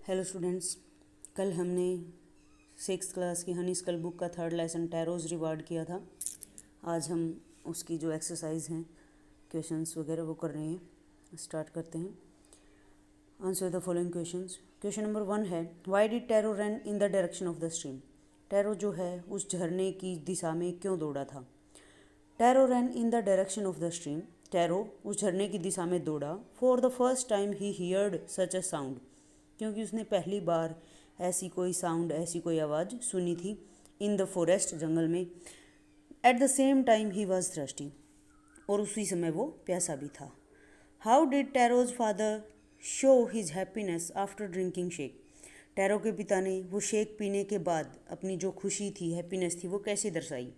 Hello students, कल हमने 6th class की हनी स्कल बुक का 3rd लेसन टैरोज रिवार्ड किया था। आज हम उसकी जो एक्सरसाइज हैं, क्वेश्चंस वगैरह वो कर रहे हैं। स्टार्ट करते हैं। Answer the following questions. Question number 1 है, why did tarot run in the direction of the stream. Tarot जो है उस झरने की दिशा में क्यों दौड़ा था। Tarot run in the direction of the stream. Tarot उस झरने की दिशा में दौड़ा। For the first time he heard such a sound, क्योंकि उसने पहली बार ऐसी कोई साउंड, ऐसी कोई आवाज़ सुनी थी। इन द फॉरेस्ट, जंगल में। At the same time he was thirsty, और उसी समय वो प्यासा भी था। How did Taro's father show his happiness after drinking shake. Tarot के पिता ने वो शेक पीने के बाद अपनी जो खुशी थी, हैप्पीनेस थी, वो कैसे दर्शाई।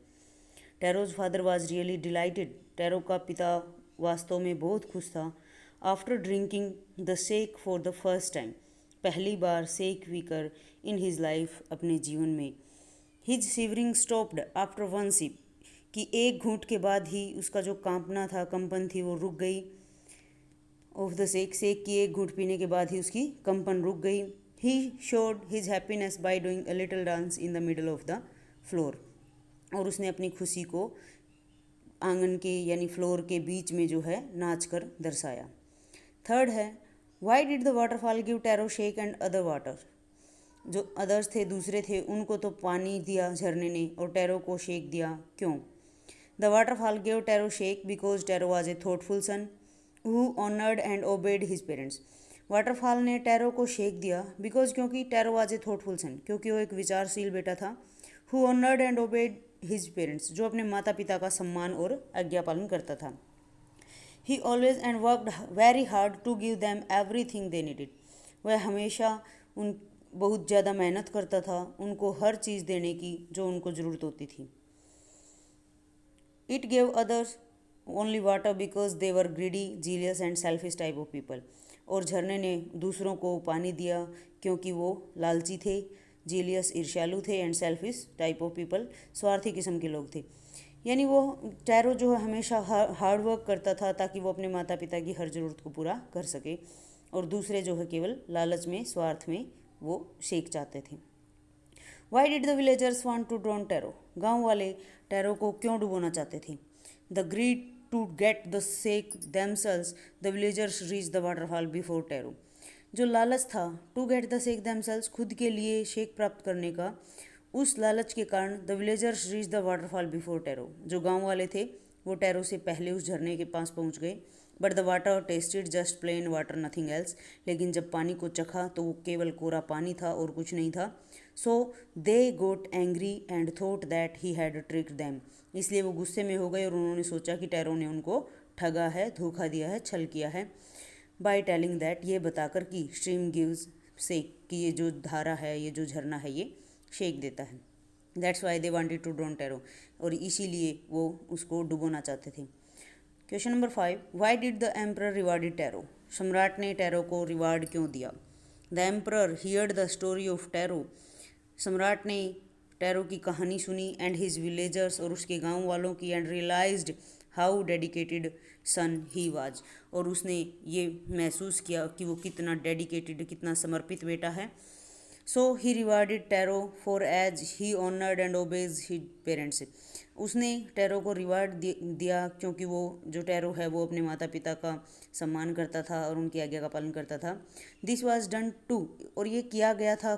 Taro's father was really dilated. Tarot का पिता वास्तव में बहुत खुश था। After drinking the shake for the first time, पहली बार शेक पीकर इन हिज लाइफ, अपने जीवन में। His shivering stopped after one sip, कि एक घूंट के बाद ही उसका जो कांपना था, कंपन थी, वो रुक गई। ऑफ द शेक, शेक की एक घूंट पीने के बाद ही उसकी कंपन रुक गई। He showed his happiness by doing a little dance in the middle of the floor, और उसने अपनी खुशी को आंगन के यानी फ्लोर के बीच में जो है नाच कर दर्शाया। थर्ड है, Y did the waterfall give Taro shake and other water. जो अदर्स थे, दूसरे थे, उनको तो पानी दिया झरने ने, और टैरो को शेक दिया, क्यों। The waterfall give Taro sake because Taro was a thoughtful son who honoured and obeyed his parents. Waterfall ने टैरो को शेक दिया बिकॉज, क्योंकि Taro was a thoughtful son, क्योंकि वो एक विचारशील बेटा था। Who honoured and obeyed his parents, जो अपने माता पिता का सम्मान और आज्ञा पालन करता था। He always and worked very hard to give them everything they needed. वह हमेशा उन बहुत ज़्यादा मेहनत करता था उनको हर चीज़ देने की जो उनको ज़रूरत होती थी। It gave others only water because they were greedy, zealous and selfish type of people. और झरने ने दूसरों को पानी दिया क्योंकि वो लालची थे, जीलियस ईर्ष्यालु थे, and selfish type of people स्वार्थी किस्म के लोग थे। यानी वो टैरो जो है हमेशा हार्ड वर्क करता था ताकि वो अपने माता पिता की हर ज़रूरत को पूरा कर सके, और दूसरे जो है केवल लालच में, स्वार्थ में वो शेक चाहते थे। Why did the villagers want to drown Taro. गांव वाले टैरो को क्यों डुबोना चाहते थे। The greed to get the sake themselves, the villagers reach the waterfall before Taro. जो लालच था, to get the sake themselves, खुद के लिए शेक प्राप्त करने का, उस लालच के कारण the villagers reach the waterfall before Taro, जो गांव वाले थे वो टैरो से पहले उस झरने के पास पहुंच गए। But the water tested just plain water, nothing else. लेकिन जब पानी को चखा तो वो केवल कोरा पानी था और कुछ नहीं था। So they got angry and thought that he had tricked them. इसलिए वो गुस्से में हो गए और उन्होंने सोचा कि टैरो ने उनको ठगा है, धोखा दिया है, छल किया है। बाय टेलिंग दैट, ये बताकर कि स्ट्रीम गिव्स शेक, कि ये जो धारा है, ये जो झरना है, ये शेक देता है। That's why they wanted to drown Taro, और इसीलिए वो उसको डुबोना चाहते थे। Question number 5, why did the emperor rewarded Taro. सम्राट ने टैरो को रिवार्ड क्यों दिया। The emperor heard the story of Taro. सम्राट ने टैरो की कहानी सुनी, एंड हिज विलेजर्स, और उसके गांव वालों की, and realised how dedicated son he was, और उसने ये महसूस किया कि वो कितना डेडिकेटेड, कितना समर्पित बेटा है। So he rewarded Taro for as he honoured and obeys his parents. उसने टैरो को रिवार्ड दिया क्योंकि वो जो टैरो है वो अपने माता पिता का सम्मान करता था और उनकी आज्ञा का पालन करता था। दिस वाज डन टू, और ये किया गया था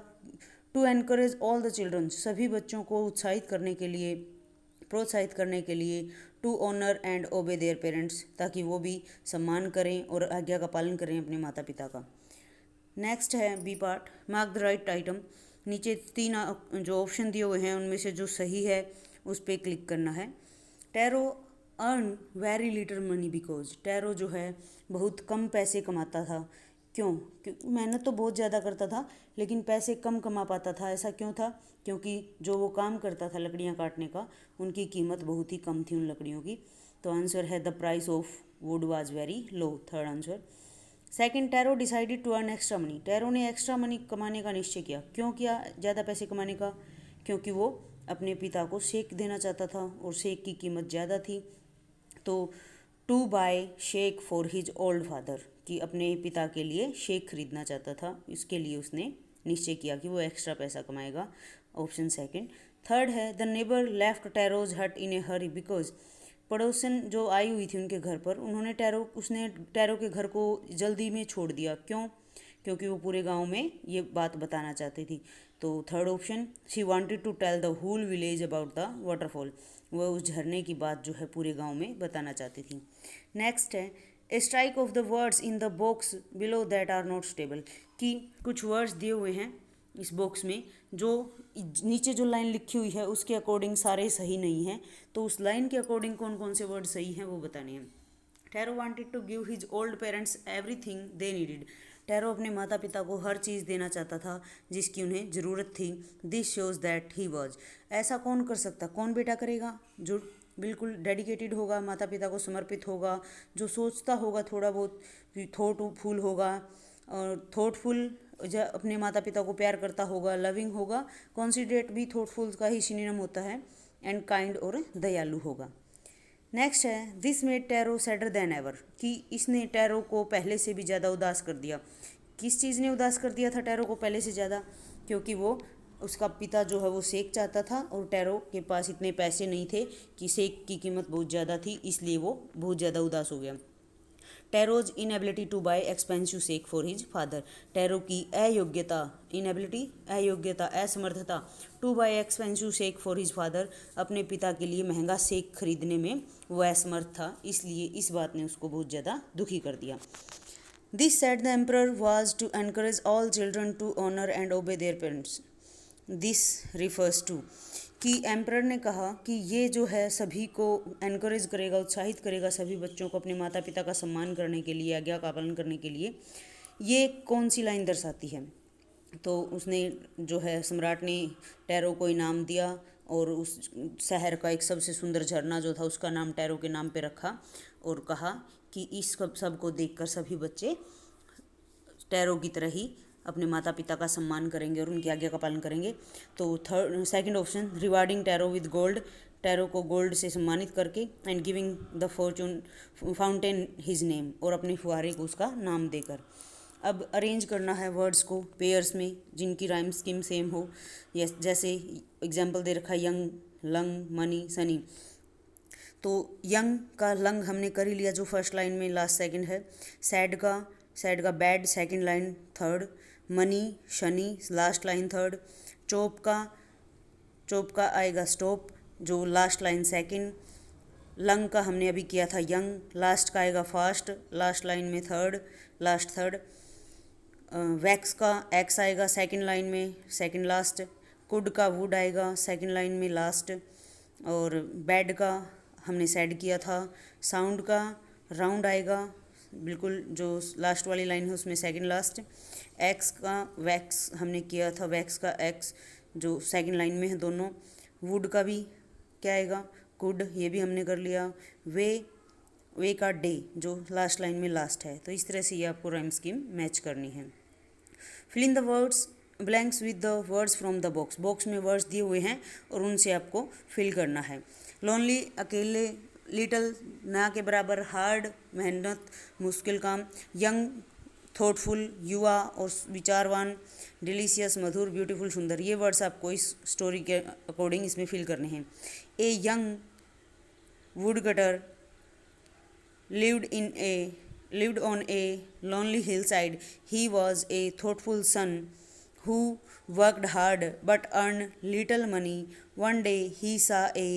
to encourage all the children, सभी बच्चों को उत्साहित करने के लिए, प्रोत्साहित करने के लिए। To honour and obey their parents, ताकि वो भी सम्मान करें और आज्ञा का पालन करें अपने माता पिता का। नेक्स्ट है B part, mark the right item. नीचे 3 जो ऑप्शन दिए हुए हैं उनमें से जो सही है उस पर क्लिक करना है। Tarot earn very little money because, tarot जो है बहुत कम पैसे कमाता था। क्यों? क्योंकि मेहनत तो बहुत ज़्यादा करता था लेकिन पैसे कम कमा पाता था। ऐसा क्यों था? क्योंकि जो वो काम करता था लकड़ियाँ काटने का, उनकी कीमत बहुत ही कम थी उन लकड़ियों की। तो आंसर है the price of wood was very low, third answer. Second, Taro decided to earn extra money. Taro ने एक्स्ट्रा मनी कमाने का निश्चय किया। क्यों किया ज़्यादा पैसे कमाने का? क्योंकि वो अपने पिता को शेक देना चाहता था और शेक की कीमत ज़्यादा थी। तो to buy sake for his old father, कि अपने पिता के लिए शेक खरीदना चाहता था, इसके लिए उसने निश्चय किया कि वो एक्स्ट्रा पैसा कमाएगा। Option second. थर्ड है द नेबर लेफ्ट टैरोज हट इन ए हरी बिकॉज, पड़ोसन जो आई हुई थी उनके घर पर, उसने टैरो के घर को जल्दी में छोड़ दिया। क्यों? क्योंकि वो पूरे गांव में ये बात बताना चाहती थी। तो third option, she wanted to tell the whole village about the waterfall, वह उस झरने की बात जो है पूरे गांव में बताना चाहती थी। नेक्स्ट है a strike off the words in the box below that are not stable, कि कुछ वर्ड्स दिए हुए हैं इस बॉक्स में, जो नीचे जो लाइन लिखी हुई है उसके अकॉर्डिंग सारे सही नहीं हैं, तो उस लाइन के अकॉर्डिंग कौन कौन से वर्ड सही हैं वो बताने हैं। Taro wanted to give his old parents everything they needed, Taro अपने माता पिता को हर चीज़ देना चाहता था जिसकी उन्हें ज़रूरत थी। This shows that he was, ऐसा कौन कर सकता, कौन बेटा करेगा? जो बिल्कुल डेडिकेटेड होगा, माता पिता को समर्पित होगा, जो सोचता होगा थोड़ा बहुत, थॉटफुल होगा, और थॉटफुल अपने माता पिता को प्यार करता होगा, लविंग होगा, कॉन्सिडरेट भी थॉटफुल का ही सिनोनिम होता है, एंड काइंड और दयालु होगा। नेक्स्ट है this made Taro sadder than ever, कि इसने टैरो को पहले से भी ज़्यादा उदास कर दिया। किस चीज़ ने उदास कर दिया था टैरो को पहले से ज़्यादा? क्योंकि वो उसका पिता जो है वो सेक चाहता था और टैरो के पास इतने पैसे नहीं थे कि सेक की कीमत बहुत ज़्यादा थी, इसलिए वो बहुत ज़्यादा उदास हो गया। Taro's inability to buy expensive sake for his father, Taro की अयोग्यता, इनएबिलिटी अयोग्यता, असमर्थता, to buy expensive sake for his father, अपने पिता के लिए महंगा सेक खरीदने में वो असमर्थ था, इसलिए इस बात ने उसको बहुत ज़्यादा दुखी कर दिया। This said the emperor was to encourage all children to honour and obey their parents, this refers to, कि एम्परर ने कहा कि ये जो है सभी को एनकरेज करेगा, उत्साहित करेगा सभी बच्चों को अपने माता पिता का सम्मान करने के लिए, आज्ञा का पालन करने के लिए। ये कौन सी लाइन दर्शाती है? तो उसने जो है सम्राट ने टैरो को इनाम दिया और उस शहर का एक सबसे सुंदर झरना जो था उसका नाम टैरो के नाम पे रखा और कहा कि इस सब को देखकर सभी बच्चे टैरो की तरह ही अपने माता पिता का सम्मान करेंगे और उनकी आज्ञा का पालन करेंगे। तो second option, rewarding tarot with gold, tarot को गोल्ड से सम्मानित करके, and giving the Fortune fountain his name, और अपने फुहारे को उसका नाम देकर। अब अरेंज करना है वर्ड्स को पेयर्स में जिनकी राइम स्कीम सेम हो। जैसे एग्जाम्पल दे रखा है यंग, लंग, मनी, सनी। तो यंग का लंग हमने कर ही लिया जो फर्स्ट लाइन में लास्ट सेकंड है। सैड का bad second line third. Money, Shani last line third. Chop का आएगा स्टॉप जो लास्ट लाइन सेकंड। लंग का हमने अभी किया था यंग, लास्ट का आएगा फास्ट लास्ट लाइन में लास्ट थर्ड। वैक्स का एक्स आएगा सेकंड लाइन में सेकंड लास्ट। कुड का वुड आएगा सेकंड लाइन में लास्ट। और बैड का हमने सेड किया था। साउंड का राउंड आएगा बिल्कुल जो लास्ट वाली लाइन है उसमें सेकंड लास्ट। एक्स का वैक्स हमने किया था, वैक्स का एक्स जो सेकंड लाइन में है दोनों। वुड का भी क्या आएगा कुड, ये भी हमने कर लिया। वे का डे जो लास्ट लाइन में लास्ट है। तो इस तरह से ये आपको राइम स्कीम मैच करनी है। Fill in the words blanks with the words from the box, box में वर्ड्स दिए हुए हैं और उनसे आपको फिल करना है। लोनली अकेले, लिटल ना के बराबर, हार्ड मेहनत मुश्किल काम, यंग थॉटफुल युवा और विचारवान, डिलीशियस मधुर, ब्यूटीफुल सुंदर, ये वर्ड्स आपको इस स्टोरी के अकॉर्डिंग इसमें फिल करने हैं। A young would cutter lived on a lonely hillside. He was a thoughtful son who worked hard but earned little money. One day he saw a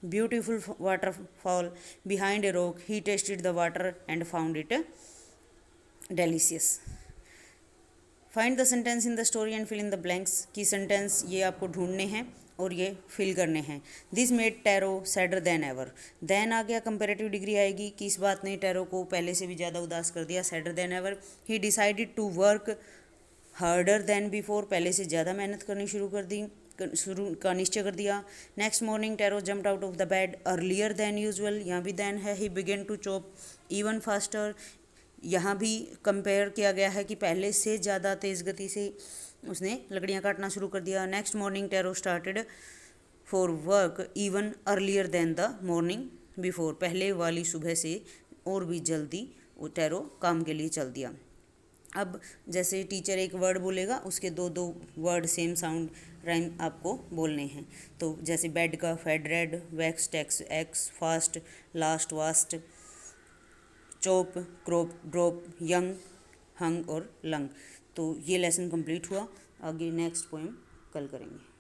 beautiful waterfall behind a rock. He tasted the water and found it delicious. Find the sentence in the story and fill in the blanks, की sentence ये आपको ढूंढने हैं और ये fill करने हैं। This made Taro sadder than ever, then आ गया कंपेरेटिव डिग्री आएगी कि इस बात ने टैरो को पहले से भी ज़्यादा उदास कर दिया, sadder than ever. He decided to work harder than before, पहले से ज़्यादा मेहनत करनी शुरू का निश्चय कर दिया। Next morning Taro jumped out of the bed earlier than usual, यहाँ भी देन है। He began to chop even faster, यहाँ भी कंपेयर किया गया है कि पहले से ज़्यादा तेज़ गति से उसने लकड़ियाँ काटना शुरू कर दिया। Next morning Taro started for work even earlier than the morning before, पहले वाली सुबह से और भी जल्दी वो टैरो काम के लिए चल दिया। अब जैसे टीचर एक वर्ड बोलेगा, उसके दो दो वर्ड सेम साउंड राइम आपको बोलने हैं। तो जैसे बेड का fed red, wax tax axe, fast last vast, chop crop drop, young hung और लंग। तो ये लेसन कंप्लीट हुआ। आगे नेक्स्ट पोएम कल करेंगे।